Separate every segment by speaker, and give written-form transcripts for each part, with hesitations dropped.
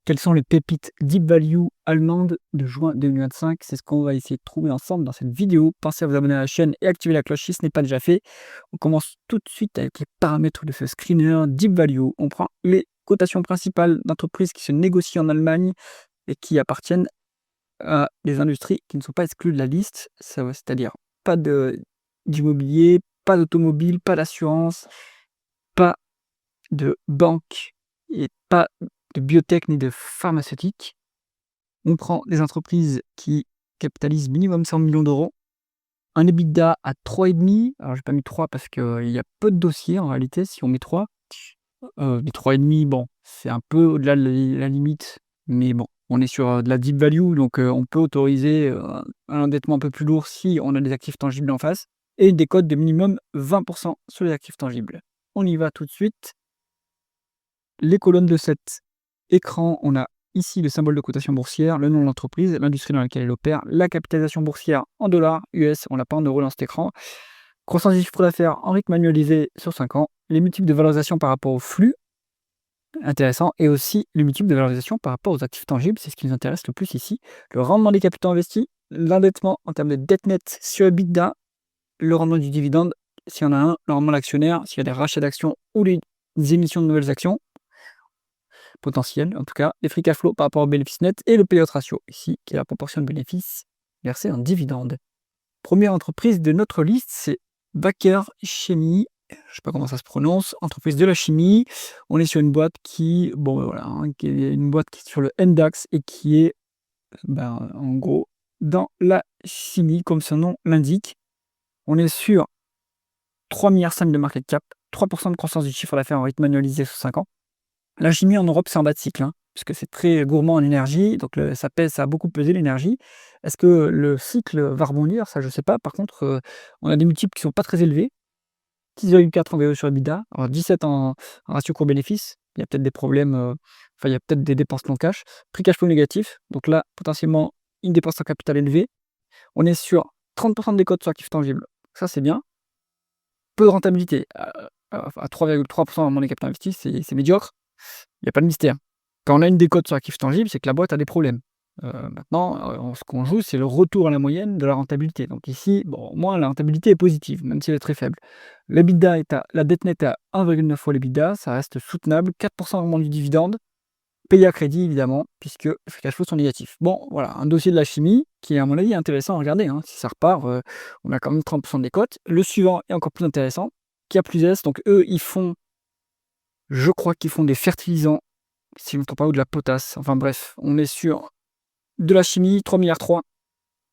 Speaker 1: Quelles sont les pépites deep value allemandes de juin 2025? C'est ce qu'on va essayer de trouver ensemble dans cette vidéo. Pensez à vous abonner à la chaîne et activer la cloche si ce n'est pas déjà fait. On commence tout de suite avec les paramètres de ce screener deep value. On prend les cotations principales d'entreprises qui se négocient en Allemagne et qui appartiennent à des industries qui ne sont pas exclues de la liste. C'est-à-dire pas d'immobilier, pas d'automobile, pas d'assurance, pas de banque et pas de biotech ni de pharmaceutique. On prend des entreprises qui capitalisent minimum 100 millions d'euros, un EBITDA à 3,5. Alors j'ai pas mis 3 parce qu'il y a peu de dossiers en réalité si on met 3. Les 3,5, bon, c'est un peu au-delà de la limite, mais bon, on est sur de la deep value, donc on peut autoriser un endettement un peu plus lourd si on a des actifs tangibles en face et des cotes de minimum 20% sur les actifs tangibles. On y va tout de suite. Les colonnes de cet écran, on a ici le symbole de cotation boursière, le nom de l'entreprise, l'industrie dans laquelle elle opère, la capitalisation boursière en dollars US, on l'a pas en euros dans cet écran, croissance du chiffre d'affaires en rythme annualisé sur 5 ans, les multiples de valorisation par rapport au flux, intéressant, et aussi les multiples de valorisation par rapport aux actifs tangibles, c'est ce qui nous intéresse le plus ici, le rendement des capitaux investis, l'endettement en termes de dette nette sur EBITDA, le rendement du dividende, s'il y en a un, le rendement de l'actionnaire, s'il y a des rachats d'actions ou des émissions de nouvelles actions, potentiel, en tout cas, les free cash flow par rapport au bénéfice net et le payout ratio, ici, qui est la proportion de bénéfices versés en dividende. Première entreprise de notre liste, c'est Wacker Chemie. Je ne sais pas comment ça se prononce, entreprise de la chimie. On est sur une boîte qui, bon voilà, qui est une boîte qui est sur le MDAX et qui est, en gros, dans la chimie, comme son nom l'indique. On est sur 3,5 milliards de market cap, 3% de croissance du chiffre d'affaires en rythme annualisé sur 5 ans. La chimie en Europe, c'est en bas de cycle, puisque c'est très gourmand en énergie, donc ça a beaucoup pesé l'énergie. Est-ce que le cycle va rebondir? Ça, je ne sais pas. Par contre, on a des multiples qui ne sont pas très élevés. 6,4 en VE sur EBITDA, alors 17 en ratio court-bénéfice. Il y a peut-être des problèmes, il y a peut-être des dépenses non cash. Prix cash flow négatif, donc là, potentiellement, une dépense en capital élevée. On est sur 30% de décote sur actifs tangibles. Ça, c'est bien. Peu de rentabilité. À 3,3% dans les capitaux investis, c'est médiocre. Il n'y a pas de mystère. Quand on a une décote sur actifs tangibles, c'est que la boîte a des problèmes. Maintenant, ce qu'on joue, c'est le retour à la moyenne de la rentabilité. Donc ici, bon, au moins, la rentabilité est positive, même si elle est très faible. La dette nette est à 1,9 fois l'EBITDA, ça reste soutenable. 4% augment du dividende, payé à crédit, évidemment, puisque les free cash flows sont négatifs. Bon, voilà, un dossier de la chimie qui est, à mon avis, intéressant à regarder. Si ça repart, on a quand même 30% de décote. Le suivant est encore plus intéressant, K plus S. Donc eux, je crois qu'ils font des fertilisants, si je ne me trompe pas, ou de la potasse. Enfin bref, on est sur de la chimie, 3,3 milliards,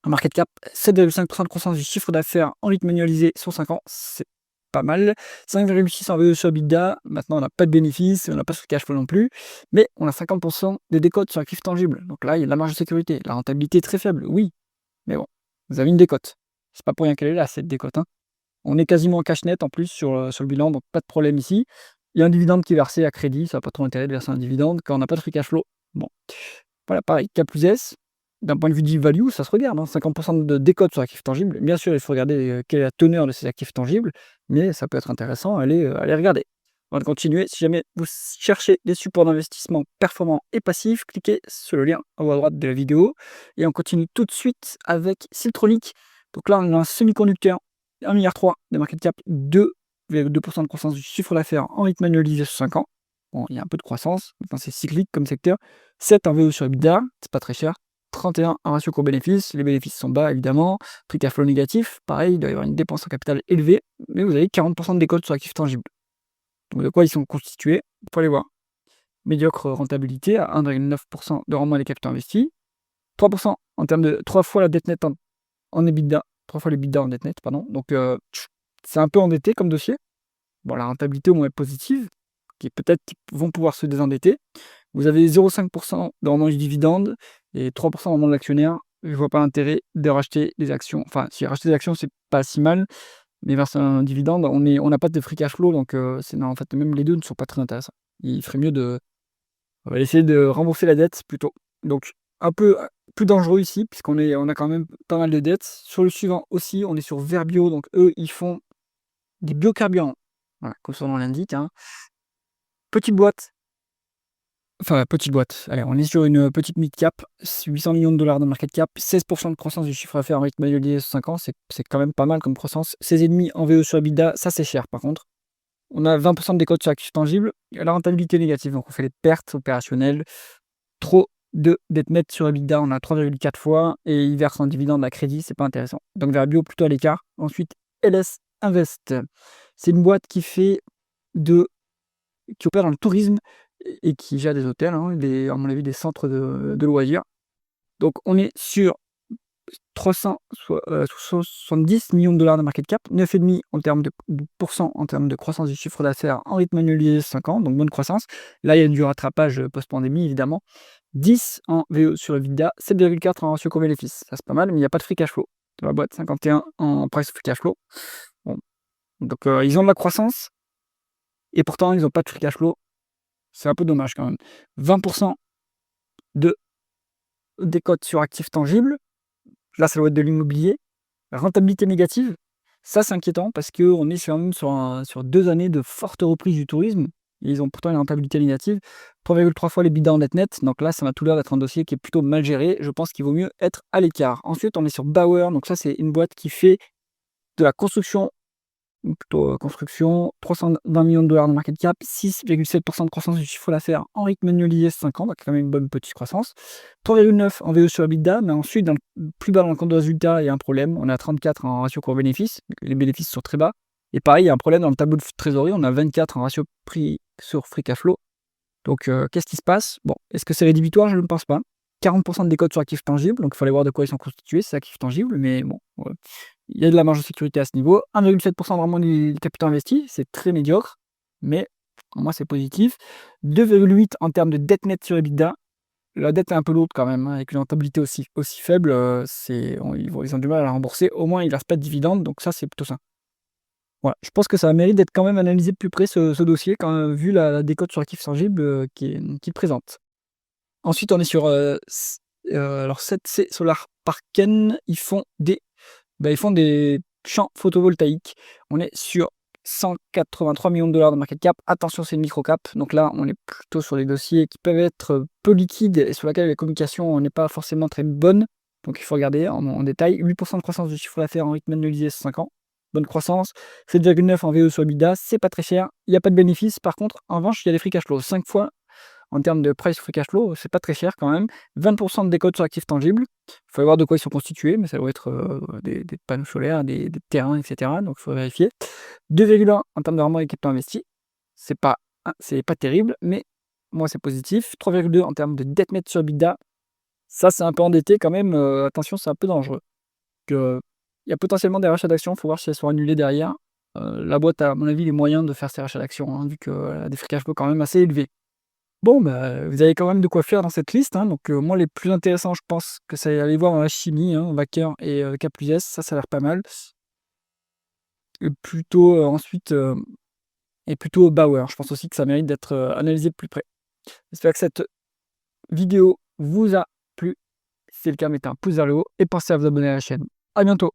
Speaker 1: un market cap, 7,5% de croissance du chiffre d'affaires en rythme annualisé sur 5 ans, c'est pas mal. 5,6 en VE sur EBITDA, maintenant on n'a pas de bénéfices, on n'a pas de cash flow non plus, mais on a 50% des décotes sur actifs tangibles. Donc là, il y a de la marge de sécurité. La rentabilité est très faible, oui, mais bon, vous avez une décote. C'est pas pour rien qu'elle est là, cette décote. On est quasiment en cash net en plus sur le bilan, donc pas de problème ici. Il y a un dividende qui est versé à crédit, ça n'a pas trop intérêt de verser un dividende quand on n'a pas de free cash flow. Bon, voilà, pareil, K plus S, d'un point de vue de value, ça se regarde, 50% de décote sur actifs tangibles. Bien sûr, il faut regarder quelle est la teneur de ces actifs tangibles, mais ça peut être intéressant à aller regarder. On va continuer. Si jamais vous cherchez des supports d'investissement performants et passifs, cliquez sur le lien en haut à droite de la vidéo. Et on continue tout de suite avec Siltronic. Donc là, on a un semi-conducteur, 1,3 milliard de market cap, 2,2% de croissance du chiffre d'affaires en rythme annualisé sur 5 ans. Bon, il y a un peu de croissance, maintenant c'est cyclique comme secteur. 7 en VE sur EBITDA, c'est pas très cher. 31 en ratio court-bénéfice, les bénéfices sont bas évidemment. Prix cash flow négatif, pareil, il doit y avoir une dépense en capital élevée, mais vous avez 40% de décote sur actifs tangibles. Donc de quoi ils sont constitués, il faut aller voir. Médiocre rentabilité à 1,9% de rendement des capitaux investis. 3% en termes de 3 fois la dette nette en EBITDA, 3 fois l'EBITDA en dette nette, pardon. Donc c'est un peu endetté comme dossier. Bon, la rentabilité au moins est positive, qui peut-être vont pouvoir se désendetter. Vous avez 0,5% de rendement du dividende et 3% de rendement de l'actionnaire. Je ne vois pas l'intérêt de racheter des actions. Enfin, si racheter des actions, c'est pas si mal, mais verser un dividende, on n'a pas de free cash flow, donc en fait, même les deux ne sont pas très intéressants. Il ferait mieux on va essayer de rembourser la dette plutôt. Donc, un peu plus dangereux ici, on a quand même pas mal de dettes. Sur le suivant aussi, on est sur Verbio, donc eux, ils font des biocarburants. Voilà, comme son nom l'indique. Petite boîte, enfin, petite boîte. Allez, on est sur une petite mid-cap, 800 millions de dollars de market cap, 16% de croissance du chiffre d'affaires en rythme annualisé sur 5 ans, c'est quand même pas mal comme croissance. 16,5 en VE sur EBITDA, ça c'est cher par contre. On a 20% de décote sur actifs tangibles, la rentabilité négative, donc on fait les pertes opérationnelles, trop de dette nette sur EBITDA, on a 3,4 fois, et ils versent en dividende à crédit, c'est pas intéressant. Donc Verbio plutôt à l'écart. Ensuite, LS Invest, c'est une boîte qui opère dans le tourisme et qui gère des hôtels, hein, à mon avis des centres de loisirs. Donc on est sur 370 millions de dollars de market cap, 9,5 en termes de pourcent en termes de croissance du chiffre d'affaires en rythme annualisé 5 ans, donc bonne croissance. Là, il y a du rattrapage post-pandémie, évidemment. 10 en VE sur EBITDA, 7,4 en ratio coût-bénéfice. Ça, c'est pas mal, mais il n'y a pas de free cash flow. Dans la boîte, 51 en price free cash flow. Bon. Donc, ils ont de la croissance, et pourtant, ils n'ont pas de free cash flow. C'est un peu dommage quand même. 20% de décote sur actifs tangibles. Là, ça doit être de l'immobilier. Rentabilité négative, ça c'est inquiétant parce qu'on est sur 2 années de forte reprise du tourisme. Et ils ont pourtant une rentabilité négative. 3,3 fois les bidas en net. Donc là, ça m'a tout l'air d'être un dossier qui est plutôt mal géré. Je pense qu'il vaut mieux être à l'écart. Ensuite, on est sur Bauer. Donc ça, c'est une boîte qui fait de la construction, ou plutôt construction, 320 millions de dollars de market cap, 6,7% de croissance du chiffre d'affaires en rythme annualisé 5 ans, donc quand même une bonne petite croissance. 3,9 en VE sur EBITDA, mais ensuite, plus bas dans le compte de résultat, il y a un problème. On est à 34 en ratio coût-bénéfice, les bénéfices sont très bas. Et pareil, il y a un problème dans le tableau de trésorerie, on a 24 en ratio prix sur free cash flow. Donc, qu'est-ce qui se passe? Bon, est-ce que c'est rédhibitoire? Je ne pense pas. 40% de décote sur actifs tangibles, donc il fallait voir de quoi ils sont constitués, c'est actifs tangibles, mais bon, ouais. Il y a de la marge de sécurité à ce niveau. 1,7% vraiment du capital investi, c'est très médiocre, mais pour moi c'est positif. 2,8 en termes de dette nette sur EBITDA. La dette est un peu lourde quand même, hein, avec une rentabilité aussi faible, ils ont du mal à la rembourser. Au moins, ils ne versent pas de dividendes, donc ça c'est plutôt ça. Voilà, je pense que ça mérite d'être quand même analysé de plus près ce dossier, vu la décote sur actifs tangibles qu'il présente. Ensuite, on est sur alors 7C Solar Parken, ils font des champs photovoltaïques. On est sur 183 millions de dollars de market cap. Attention, c'est une micro cap. Donc là, on est plutôt sur des dossiers qui peuvent être peu liquides et sur lesquels la communication n'est pas forcément très bonne. Donc il faut regarder en détail. 8% de croissance du chiffre d'affaires en rythme annualisé sur 5 ans. Bonne croissance. 7,9 en VE sur EBITDA. C'est pas très cher. Il n'y a pas de bénéfice. Par contre, en revanche, il y a des free cash flow. 5 fois en termes de price free cash flow, c'est pas très cher quand même. 20% de décote sur actifs tangibles. Il faut voir de quoi ils sont constitués, mais ça doit être des panneaux solaires, des terrains, etc. Donc il faut vérifier. 2,1 en termes de rendement des capitaux investis. C'est pas terrible, mais moi c'est positif. 3,2 en termes de dette nette sur EBITDA. Ça c'est un peu endetté quand même. Attention, c'est un peu dangereux. Il y a potentiellement des rachats d'actions, il faut voir si elles sont annulées derrière. La boîte a, à mon avis, les moyens de faire ces rachats d'actions, hein, vu qu'elle a des free cash flow quand même assez élevés. Bon, bah, vous avez quand même de quoi faire dans cette liste, hein. Donc, moi, les plus intéressants, je pense que c'est aller voir dans la chimie, hein, Wacker et K plus S, ça a l'air pas mal. Et plutôt, ensuite, et plutôt Bauer. Je pense aussi que ça mérite d'être analysé de plus près. J'espère que cette vidéo vous a plu. Si c'est le cas, mettez un pouce vers le haut et pensez à vous abonner à la chaîne. À bientôt!